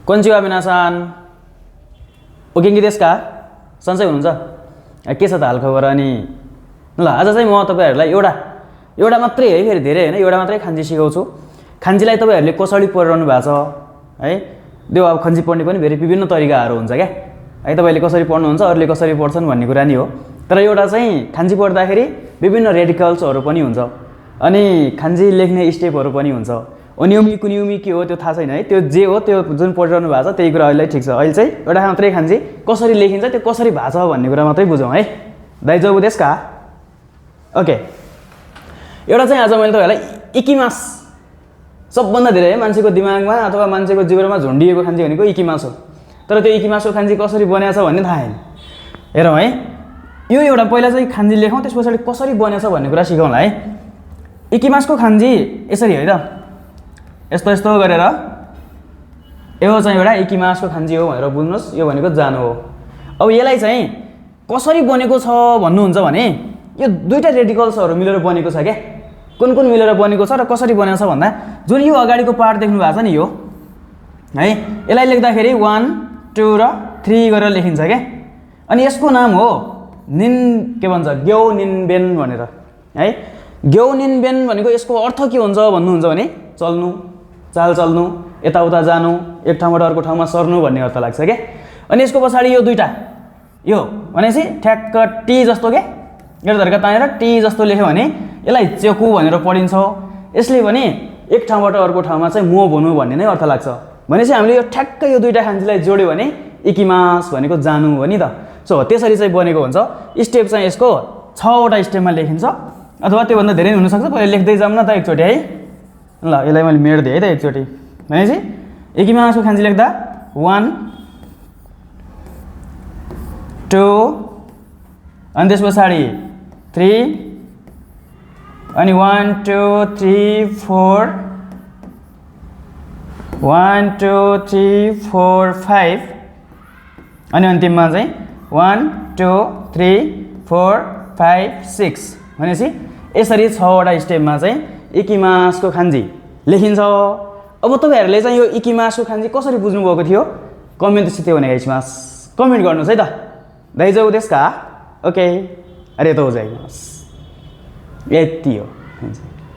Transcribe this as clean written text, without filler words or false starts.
कोन्चिवा मिनासान ओ गेंगी देश का सन्चै हुनुहुन्छ के छ त हालखबर अनि ल आज चाहिँ म तपाईहरुलाई एउटा मात्रै है फेरि धेरै हैन एउटा मात्रै खान्जी सिकाउँछु खान्जीलाई तपाईहरुले कसरी पढिरहनु भएको छ है त्यो अब खन्जी पढ्ने पनि धेरै विभिन्न तरिकाहरु हुन्छ के है तपाईले कसरी पढ्नुहुन्छ अरूले कसरी पढ्छन् भन्ने कुरा नि हो तर एउटा चाहिँ खान्जी पढ्दाखेरि विभिन्न रेडिकल्सहरु पनि हुन्छ अनि खान्जी लेख्ने स्टेपहरु पनि हुन्छ अनियमित कुनियमी के हो त्यो थाहा छैन है त्यो जे हो त्यो जुन पढिरहनु भएको छ त्यही कुरा अहिले ठीक छ अहिले चाहिँ एउटा मात्रै खान्जी कसरी लेखिन्छ त्यो कसरी भाछ भन्ने कुरा मात्रै बुझौं है दाइजो उदेशका ओके एउटा चाहिँ आज मैले तपाईहरुलाई इकिमास सबभन्दा धेरै मान्छेको दिमागमा अथवा मान्छेको जीवनमा झुन्डिएको खान्जी भनेको इकिमास हो तर त्यो इकिमासको खान्जी कसरी बनेछ भन्ने थाहा छैन हेरौं है यो एउटा पहिला चाहिँ खान्जी लेखौं त्यसपछि कसरी बनेछ भन्ने कुरा सिकौँला है इकिमासको खान्जी यसरी है त यस्तो यस्तो गरेर यो चाहिँ एउटा इकिमासको खान्जी हो भनेर बुझ्नुस् यो भनेको जानु हो अब यसलाई चाहिँ कसरी बनेको छ भन्नुहुन्छ भने यो दुईटा रेडिकल्सहरु मिलेर बनेको छ के कुन मिलेर बनेको छ र कसरी बनेको छ भन्दा जुन यो अगाडिको पार्ट देख्नु भएको छ नि यो है यसलाई लेख्दाखेरि 1 2 र 3 गरेर लेखिन्छ के अनि यसको नाम हो निन के भन्छ ग्यौ निनबेन भनेर है ग्यौ निनबेन भनेको यसको अर्थ के हुन्छ भन्नुहुन्छ भने चल्नु चाल चल्नु यताउता जानु एक ठाउँबाट अर्को ठाउँमा सर्नु भन्ने अर्थ लाग्छ के अनि यसको पछाडी यो दुईटा यो भनेपछि ठ्याक्क टी जस्तो के एउटा धर्का तानेर टी जस्तो लेख्यो भने यसलाई चेकु भनेर पढिन्छ यसले भने एक ठाउँबाट अर्को ठाउँमा चाहिँ मो भनु भन्ने नै अर्थ लाग्छ भनेपछि हामीले यो ठ्याक्क यो दुईटा खान्जीलाई जोड्यो भने इकिमास भनेको जानु हो नि त सो त्यसरी चाहिँ बनेको हुन्छ स्टेप चाहिँ यसको 6 वटा स्टेपमा लेखिन्छ अथवा त्यो भन्दा धेरै हुन सक्छ पहिले लेख्दै जाम न त एकचोटी है ल यसलाई मैले मेड दिए है त एकचोटी भनेपछि इकिमासको खान्जी लेख्दा 1 2 अनि त्यसपछि 3 अनि 1 2 3 4 1 2 3 4 5 अनि अन्तिममा चाहिँ 1 2 3 4 5 6 भनेपछि यसरी 6 वटा स्टेपमा चाहिँ इकिमासको खान्जी लेखिन्छ अब तपाईहरुले चाहिँ यो इकिमासको खान्जी कसरी बुझ्नु भएको थियो कमेन्ट सिते भने गाइसमास कमेन्ट गर्नुस् है त दाइजो देशका ओके अरे त हो जाइमास यति हो